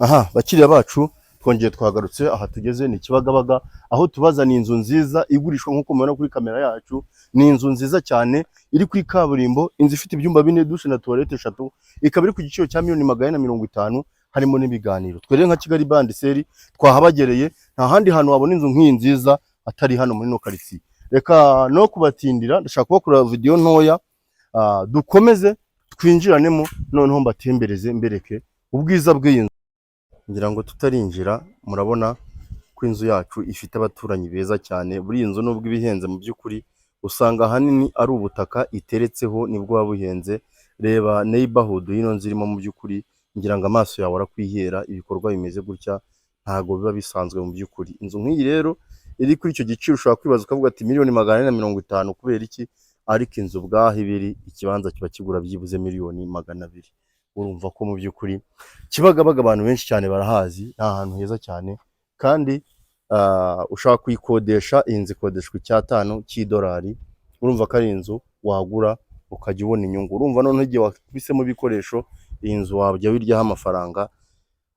Aha bakiriya bacu twongeye twagarutse aha tugeze ni Kibagabaga aho tubazana inzu nziza igurishwa nkuko mubona kuri kamera yacu. Ni inzu nziza cyane iri kuri kaburimbo, inzu ifite ibyumba 4 dushe na toilette 3, ikaba iri ku giciro cya $150,000 harimo n'ibiganiro. Twere nka Kigali Bandiseri twahabagereye, nta handi hantu wabona inzu nk'iyi nziza atari hano muri no quartier. Reka no kubatindira, ndashaka kubakora video ntoya dukomeze twinjiranemo noneho mbatembereze mbereke ubwiza bw'iyi. Ngira ngo tutarinjira murabona ko inzu yacu ifite abaturanyi beza cyane. Buri inzu nubwo ibihenze mu by'ukuri usanga hanini ari ubutaka iteretseho nibwo wabuhenze. Reba neighborhood y'ino nzu irimo mu by'ukuri, ngira ngo amaso yawe arakwihera. Ibikorwa bimeze gutya ntago biba bisanzwe mu by'ukuri. Inzu nk'iyi rero iri kuri icyo giciro ushobora kwibaza ukavuga ati $450,000 kubera iki? Ariko inzu bwaho ibiri ikibanza kiba kigura byibuze $200,000. Urumva ko mu by'ukuri Kibagabaga abantu benshi cyane barahazi, nta hantu heza cyane kandi ushaka kuyikodesha. Inzu ikodeshwa $5,000. Urumva ko ari inzu wagura ukajya ubona inyungu. Urumva none igihe wakubisemo ibikoresho iyi nzu wajya wiryaho amafaranga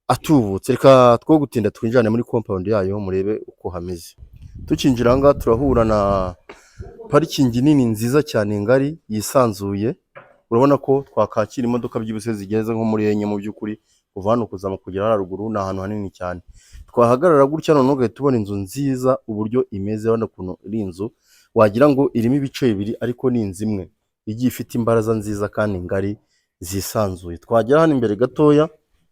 atubutse. Reka two gutinda twinjirane muri compound yayo murebe uko hameze. Tukinjira ngaha turahura na parikingi nini nziza cyane ngari yisanzuye. Urabona ko twakakira imodoka byibuse zigeze nko muri enye mu by'ukuri, kuva hano kuzama kugera haruguru ni ahantu hanini cyane. Twahagarara gutya none ugahita tubona inzu nziza uburyo imeze. Urabona kuntu iri inzu wagira ngo irimo ibice bibiri ariko ni inzu imwe igiye ifite imbaraza nziza kandi ngari zisanzuye. Twagera hano imbere gatoya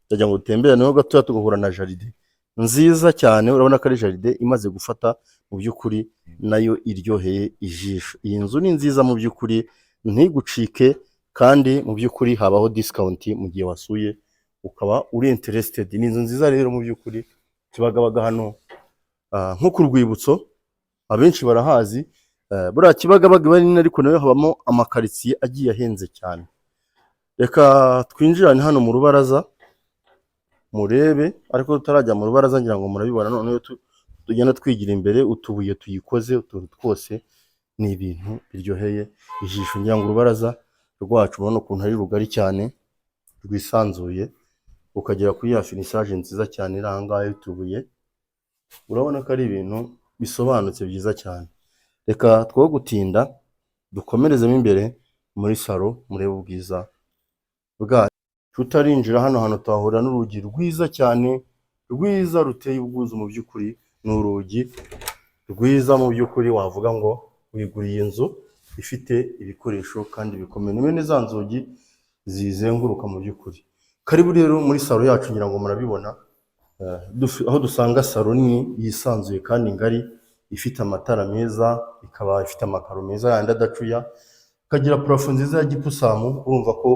ndagira ngo dutembereneho gatoya tugahura na jaride nziza cyane. Urabona ko ari jaride imaze gufata mu by'ukuri, nayo iryoheye ijisho. Iyi nzu ni nziza mu by'ukuri ntigucike, kandi mu by'ukuri habaho discount mu gihe wasuye ukaba uri interested. Ni inzu nziza rero mu by'ukuri. Kibagabaga hano nko ku Rwibutso abenshi barahazi. Buriya Kibagabaga bari ariko nayo habamo amakaritsiye agiye ahenze cyane. Reka twinjirane hano mu rubaraza murebe, ariko tutarajya mu rubaraza ngira ngo murabibona none tugenda twigira imbere. Utubuye tuyikoze utuntu twose ni ibintu biryoheye ijisho. Ngira ngo urubaraza rwacu ubona ukuntu ari rugari cyane rwisanzuye, ukagera kuri ya finissage nziza cyane iri aha ngaha y'utubuye. Urabona ko ari ibintu bisobanutse byiza cyane. Reka two gutinda dukomerezemo imbere muri salo murebe ubwiza bwayo. Tutarinjira hano hantu twahura n'urugi rwiza cyane, rwiza ruteye ubwuzu mu by'ukuri. Ni urugi rwiza mu by'ukuri wavuga ngo wiguriye inzu ifite ibikoresho kandi bikomeye. Ni bene za nzugi zizenguruka mu by'ukuri. Karibu rero muri salo yacu, ngira ngo murabibona aho dusanga salo nini yisanzuye kandi ngari, ifite amatara meza, ikaba ifite amakaro meza yandi adacuya, ikagira parafo nziza ya gipusamu. Urumva ko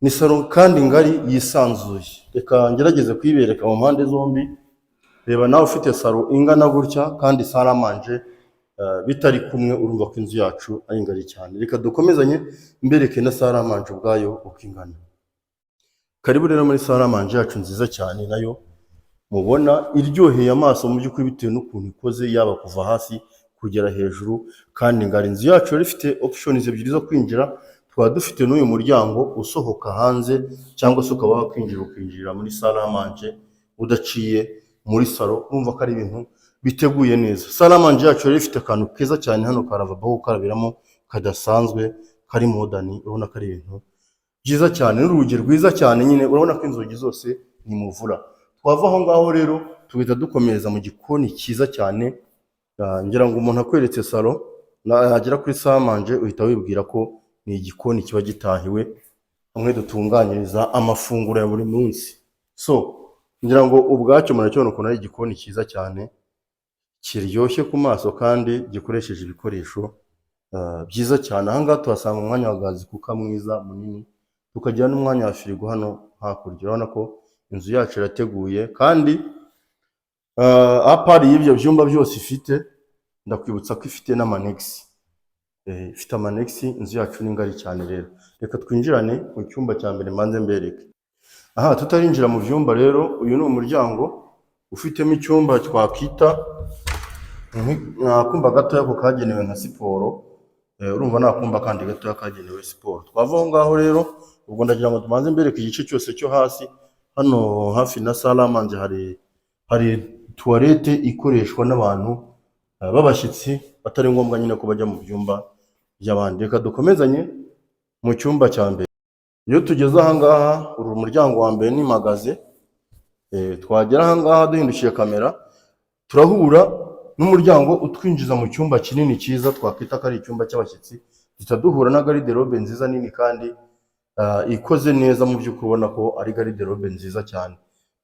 ni salo kandi ngari yisanzuye. Reka ngerageze kuyibereka mu mpande zombi. Reba nawe ufite salo ingana gutya kandi saramanje bitari kumwe, urumva ko inzu yacu ari ngari cyane. Reka dukomezanye mbereke na saramanje ubwayo uko ingana. Karibu rero muri saramanje yacu nziza cyane, nayo mubona iryoheye amaso mu by'ukuri bitewe n'ukuntu ikoze, yaba kuva hasi kugera hejuru kandi ngari. Inzu yacu yari ifite options ebyiri zo kwinjira. Twaba dufite n'uyu muryango usohoka hanze, cyangwa se ukaba wakwinjira ukinjira muri saramanje udaciye muri salo. Urumva ko ari ibintu biteguye neza. Saramanje yacu yari ifite akantu keza cyane hano ka lavabo gukarabiramo kadasanzwe kari modern. Urabona ko ari ibintu byiza cyane, n'urugi rwiza cyane nyine. Urabona ko inzugi zose ni muvura. Twava aho ngaho rero tugahita dukomereza mu gikoni cyiza cyane. Ngira ngo umuntu akweretse salo nagera kuri saramanje uhita wibwira ko ni igikoni kiba gitahiwe, hamwe dutunganyiriza amafunguro ya buri munsi. So ngira ngo ubwacyo muracyo ukuntu ari igikoni cyiza cyane kiryoshye ku maso kandi gikoresheje ibikoresho byiza cyane. Aha ngaha tuhasanga umwanya wa gazi kuka mwiza munini, tukagira n'umwanya wa firigo hano hakurya. Urabona ko inzu yacu irateguye kandi apari y'ibyo byumba byose ifite, ndakwibutsa ko ifite n'amanegisi. Ifite amanegisi. Inzu yacu ni ngari cyane rero. Reka twinjirane mu cyumba cya mbere mbanze mbereke. Aha tutarinjira mu byumba rero, uyu ni umuryango ufitemo icyumba twakwita akumba gatoya ko kagenewe nka siporo. Urumva nta kumba kandi gatoya kagenewe siporo. Twava aho ngaho rero ubwo ndagira ngo tumanze mbereke igice cyose cyo hasi hano hafi na salamanje hari tuwarete ikoreshwa n'abantu b'abashyitsi batari ngombwa nyine ko bajya mu byumba by'abandi. Reka dukomezanye mu cyumba cya mbere. Iyo tugeze ahangaha, uru muryango wa mbere ni magaze, twagera ahangaha duhindukiye kamera turahura n'umuryango utwinjiza mu cyumba kinini cyiza twakwita ko ari icyumba cy'abashyitsi, duhita duhura na garderobe nziza nini kandi ikoze neza, mu by'ukuri ubona ko ari garderobe nziza cyane.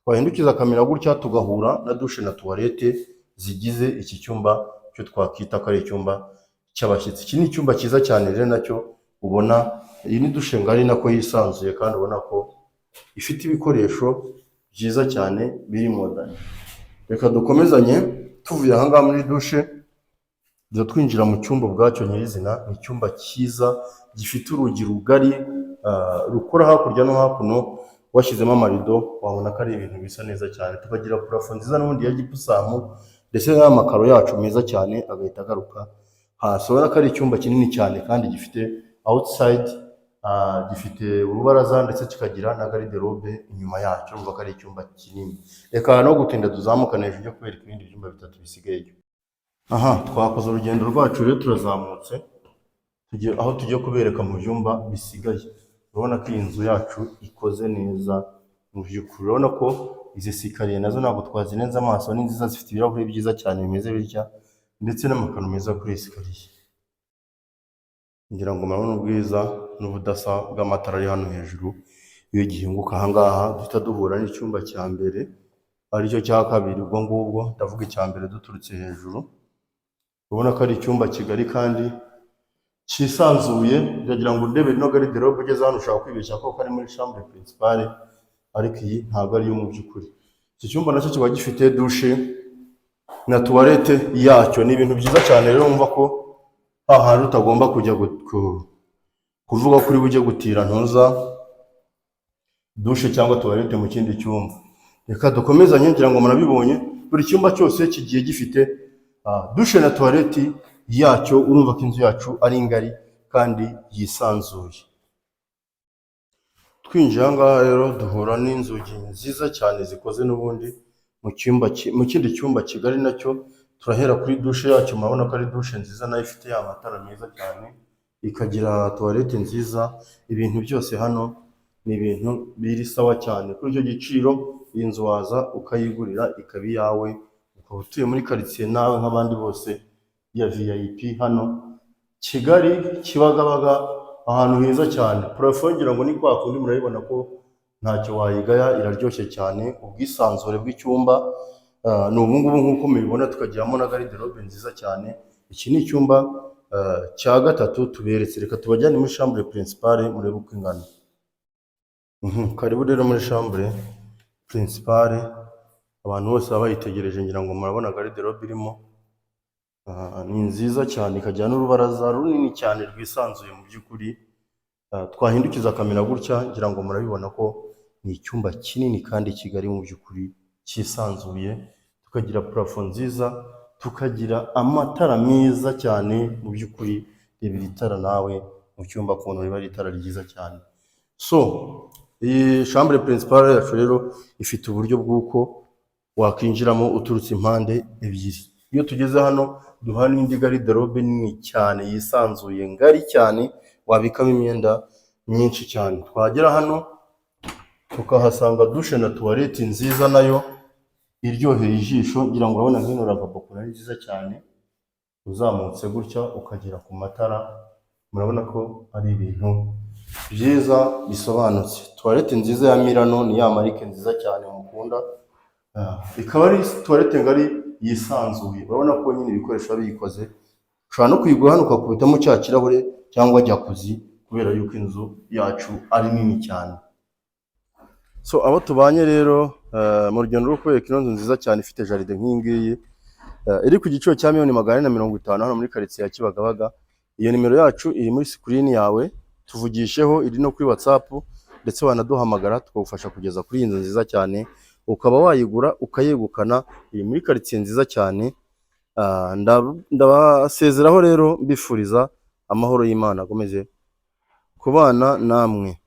Twahindukiza kamera gutya tugahura na dushe na tuwarete zigize iki cyumba cyo twakwita ko ari icyumba cy'abashyitsi. Iki ni icyumba cyiza cyane rero nacyo ubona, iyi ni dushe ngari nako yisanzuye kandi ubona ko ifite ibikoresho byiza cyane biri modern. Reka dukomezanye tuvuye ahangaha muri dushe duza twinjira mu cyumba ubwacyo nyirizina. Ni icyumba cyiza gifite urugi rugari rukora hakurya no hakuno, washyizemo amarido wabona ko ari ibintu bisa neza cyane. Tukagira purafo nziza n'ubundi ya gipusamu ndetse n'amakaro yacu meza cyane agahita agaruka hasi. Urabona ko ari icyumba kinini cyane kandi gifite outside, gifite urubaraza ndetse kikagira na garderobe inyuma yacyo. Urumva ko ari icyumba kinini. Reka no gutinda tuzamukane hejuru yo kubereka ibindi byumba bitatu bisigaye. Aha, twakoze urugendo rwacu rero turazamutse aho tugiye kubereka mu byumba bisigaye. Urabona ko iyi nzu yacu ikoze neza mu by'ukuri. Urabona ko izi sikariye nazo ntabwo twazinenza amaso, ni nziza, zifite ibirahuri byiza cyane bimeze bitya ndetse n'amakaro meza kuri sikariye. Ngira ngo murabona ubwiza n'ubudasa bw'amatara ari hano hejuru. Iyo gihinguka ahangaha duhita duhura n'icyumba cya mbere aricyo cya kabiri. Ubwo ngubwo ndavuga icya mbere duturutse hejuru. Ubona ko ari icyumba kigari kandi cyisanzuye. Ndagira ngo ndebe no garderobe ugeze hano ushaka kwibeshya ko ari muri chambre principale, ariko iyi ntabwo ari yo mu by'ukuri. Iki cyumba nacyo kiba gifite dushe na tuwarete yacyo. Ni ibintu byiza cyane rero, wumva ko ahantu utagomba kujya kuvuga kuri bujye gutira ntuza dushe cyangwa tuwarete mu kindi cyumba. Reka dukomezanye, ngira ngo murabibonye buri cyumba cyose kigiye gifite dushe na tuwarete yacyo. Urumva ko inzu yacu ari ngari kandi yisanzuye. Twinjiye ahangaha rero duhura n'inzugi nziza cyane zikoze n'ubundi mu kindi cyumba kigari. Nacyo turahera kuri dushe yacyo. Murabona ko ari dushe nziza nayo ifite amatara meza cyane, ikagira tuwarete nziza. Ibintu byose hano ni ibintu biri sawa cyane. Kuri icyo giciro iyi nzu waza ukayigurira ikaba iyawe, ukaba utuye muri karitsiye nawe nk'abandi bose ya VIP hano Kigali Kibagabaga, ahantu heza cyane. Purafo ngira ngo ni kwa kundi murabibona ko ntacyo wayigaya, iraryoshye cyane. Ubwisanzure bw'icyumba ni ubu ngubu nk'uko mubibona, tukagiramo na garderobe nziza cyane. Iki ni icyumba cya gatatu tuberetse. Reka tubajyane muri chambre principale murebe uko ingana. Karibu rero muri chambre principale, abantu bose baba bayitegereje. Ngira ngo murabona garderobe irimo ni nziza cyane, ikagira n'urubaraza runini cyane rwisanzuye mu by'ukuri. Twahindukiza kamera gutya, ngira ngo murabibona ko ni icyumba kinini kandi kigari mu by'ukuri cyisanzuye. Tukagira purafo nziza, tukagira amatara meza cyane mu by'ukuri. Reba iri tara nawe mu cyumba ukuntu riba ari itara ryiza cyane. So iyi chambre principale yacu rero ifite uburyo bw'uko wakwinjiramo uturutse impande ebyiri. Iyo tugeze hano duha n'indi garderobe nini cyane yisanzuye ngari cyane, wabikamo imyenda myinshi cyane. Twagera hano tukahasanga dushe na tuwarete nziza nayo iryoheye ijisho. Ngira ngo urabona nk'ino lavabo ari nziza cyane. Uzamutse gutya ukagera ku matara, murabona ko ari ibintu byiza bisobanutse. Tuwarete nziza ya Milano, ni ya marike nziza cyane mukunda. Ikaba ari tuwarete ngari yisanzuye. Urabona ko nyine ibikoresho biyikoze. Ushobora no kuyigura hano ukakubitamo cya kirahure cyangwa jacuzzi, kubera yuko inzu yacu ari nini cyane. So abo tubanye rero mu rugendo rwo kwereka ino nzu nziza cyane ifite jaride nk'iyi ngiyi, iri ku giciro cya $450,000 hano muri karitsiye ya Kibagabaga. Iyo nimero yacu iri muri screen yawe, tuvugisheho. Iri no kuri WhatsApp ndetse wanaduhamagara tukagufasha kugeza kuri iyi nzu nziza cyane, ukaba wayigura ukayegukana. Iri muri karitsiye nziza cyane. Ndabasezeraho rero mbifuriza amahoro y'Imana akomeze kubana namwe.